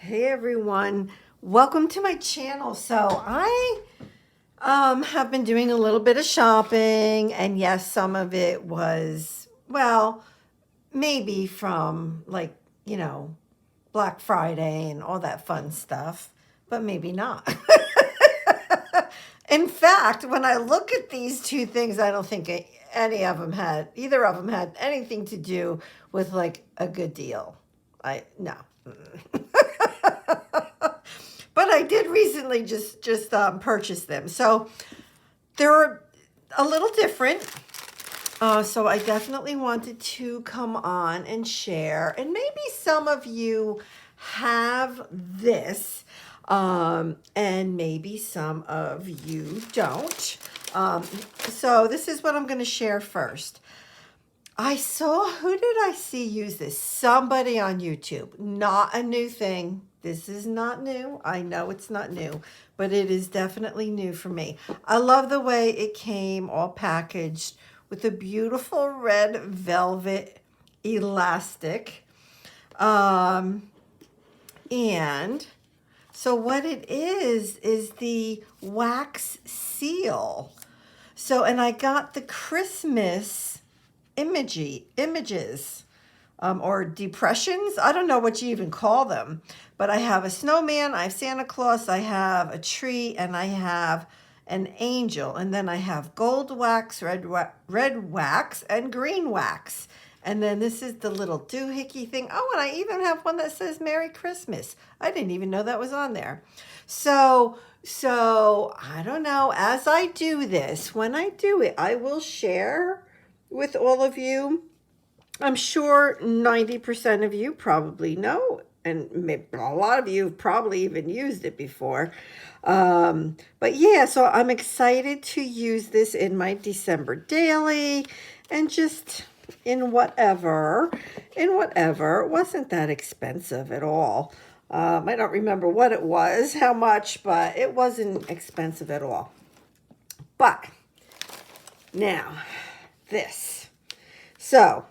Hey everyone, welcome to my channel. So I have been doing a little bit of shopping, and yes, some of it was, well, maybe from like, Black Friday and all that fun stuff, but maybe not. In fact, when I look at these two things, I don't think either of them had anything to do with like a good deal. No. But I did recently just purchase them, so they're a little different. So I definitely wanted to come on and share, and maybe some of you have this, and maybe some of you don't. So this is what I'm going to share first. Who did I see use this? Somebody on YouTube. Not a new thing. This is not new. I know it's not new, but it is definitely new for me. I love the way it came all packaged with a beautiful red velvet elastic. And so what it is the wax seal. So, and I got the Christmas images, or depressions. I don't know what you even call them, but I have a snowman, I have Santa Claus, I have a tree, and I have an angel, and then I have gold wax, red wax, and green wax. And then this is the little doohickey thing. Oh, and I even have one that says Merry Christmas. I didn't even know that was on there. So I don't know. As I do this, when I do it, I will share with all of you. I'm sure 90% of you probably know, and maybe a lot of you have probably even used it before. But yeah, so I'm excited to use this in my December daily, and just in whatever. It wasn't that expensive at all. I don't remember what it was, how much, but it wasn't expensive at all. But now, this. So,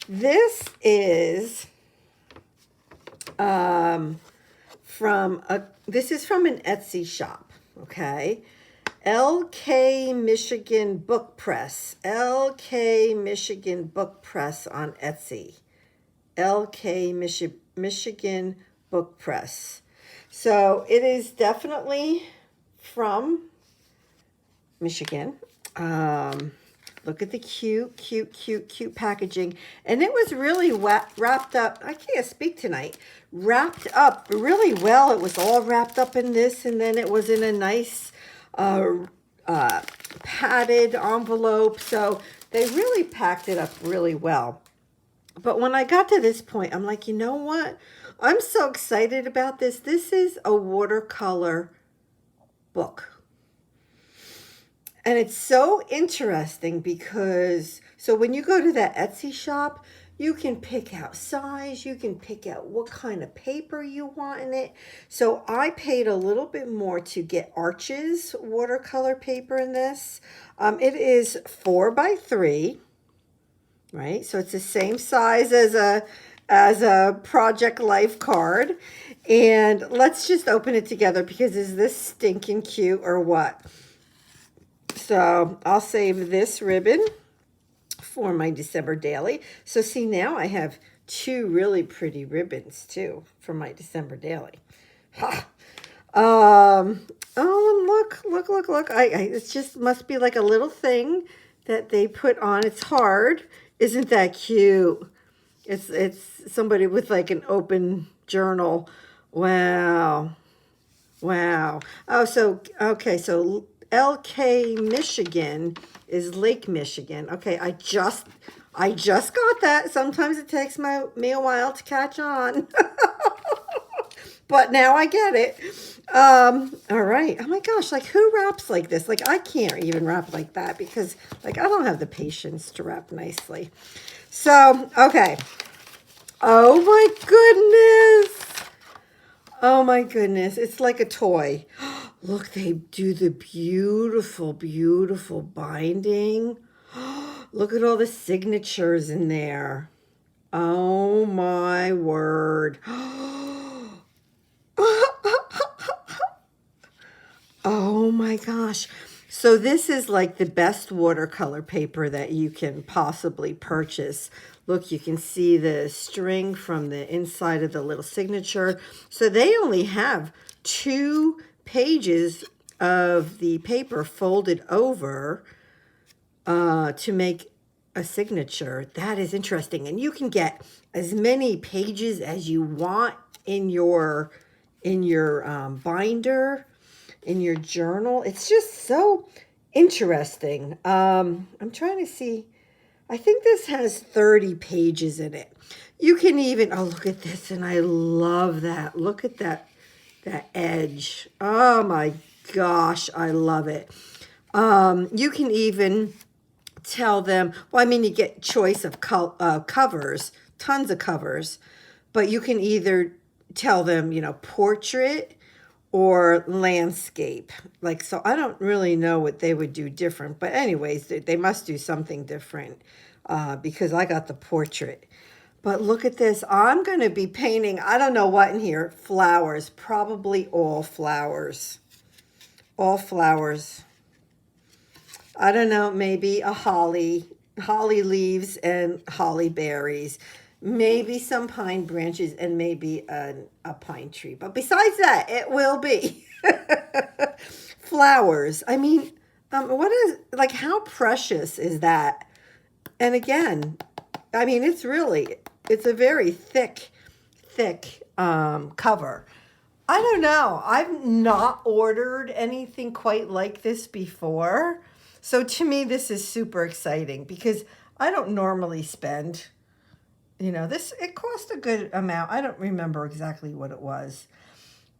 this is from an Etsy shop, okay? LK Michigan Book Press. LK Michigan Book Press on Etsy. LK Michigan Book Press. So it is definitely from Michigan. Look at the cute packaging. And it was really wrapped up. I can't speak tonight. Wrapped up really well. It was all wrapped up in this, and then it was in a nice padded envelope. So they really packed it up really well. But when I got to this point, I'm like, you know what? I'm so excited about this. This is a watercolor book. And it's so interesting because, so when you go to that Etsy shop, you can pick out size, you can pick out what kind of paper you want in it. So I paid a little bit more to get Arches watercolor paper in this. It is 4x3, right? So it's the same size as a Project Life card. And let's just open it together, because is this stinking cute or what? So I'll save this ribbon for my December daily. So see, now I have two really pretty ribbons too for my December daily. Ha! Oh, look. It just must be like a little thing that they put on. It's hard. Isn't that cute? It's somebody with like an open journal. Wow. Oh, so, okay, so LK Michigan is Lake Michigan. Okay, I just got that. Sometimes it takes me a while to catch on. But now I get it. All right. Oh my gosh, like who wraps like this? Like I can't even wrap like that, because like I don't have the patience to wrap nicely. So, okay. Oh my goodness. Oh my goodness. It's like a toy. Look, they do the beautiful binding. Look at all the signatures in there. Oh my word. Oh my gosh. So this is like the best watercolor paper that you can possibly purchase. Look, you can see the string from the inside of the little signature. So they only have 2 pages of the paper folded over to make a signature. That is interesting. And you can get as many pages as you want in your binder, in your journal. It's just so interesting. I'm trying to see. I think this has 30 pages in it. You can even, oh, look at this. And I love that. Look at that edge. Oh my gosh, I love it. You can even tell them, well, I mean, you get choice of covers, tons of covers, but you can either tell them, portrait or landscape. Like, so I don't really know what they would do different, but anyways, they must do something different because I got the portrait. But look at this. I'm going to be painting, I don't know what in here, flowers, probably all flowers. All flowers. I don't know, maybe a holly leaves and holly berries, maybe some pine branches, and maybe a pine tree. But besides that, it will be flowers. I mean, what is, like, how precious is that? And again, I mean, it's a very thick cover. I don't know. I've not ordered anything quite like this before. So to me, this is super exciting because I don't normally spend, it cost a good amount. I don't remember exactly what it was.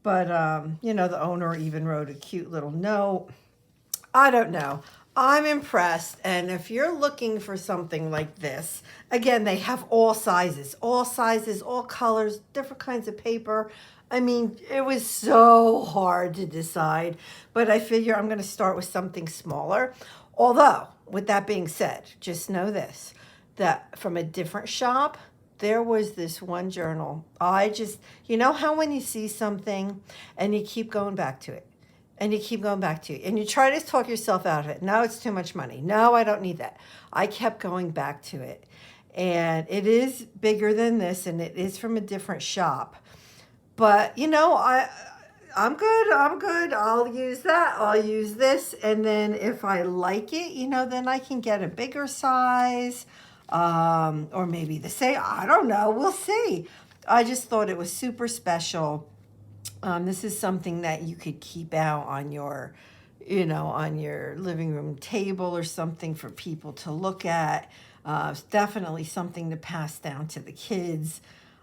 But, the owner even wrote a cute little note. I don't know. I'm impressed. And if you're looking for something like this, again, they have all sizes, all colors, different kinds of paper. I mean, it was so hard to decide, but I figure I'm going to start with something smaller. Although, with that being said, just know this, that from a different shop, there was this one journal. You know how when you see something and you keep going back to it, and you keep going back to it, and you try to talk yourself out of it. No, it's too much money. No, I don't need that. I kept going back to it. And it is bigger than this, and it is from a different shop. But, I'm good. I'll use that. I'll use this. And then if I like it, then I can get a bigger size, or maybe the same. I don't know. We'll see. I just thought it was super special. This is something that you could keep out on your, on your living room table or something for people to look at. It's definitely something to pass down to the kids.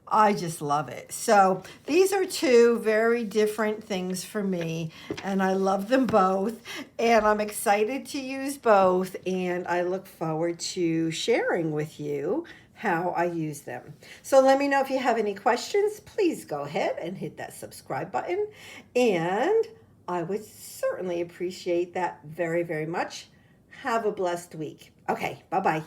I just love it. So these are 2 very different things for me, and I love them both, and I'm excited to use both, and I look forward to sharing with you how I use them. So let me know if you have any questions. Please go ahead and hit that subscribe button, and I would certainly appreciate that very, very much. Have a blessed week. Okay, bye-bye.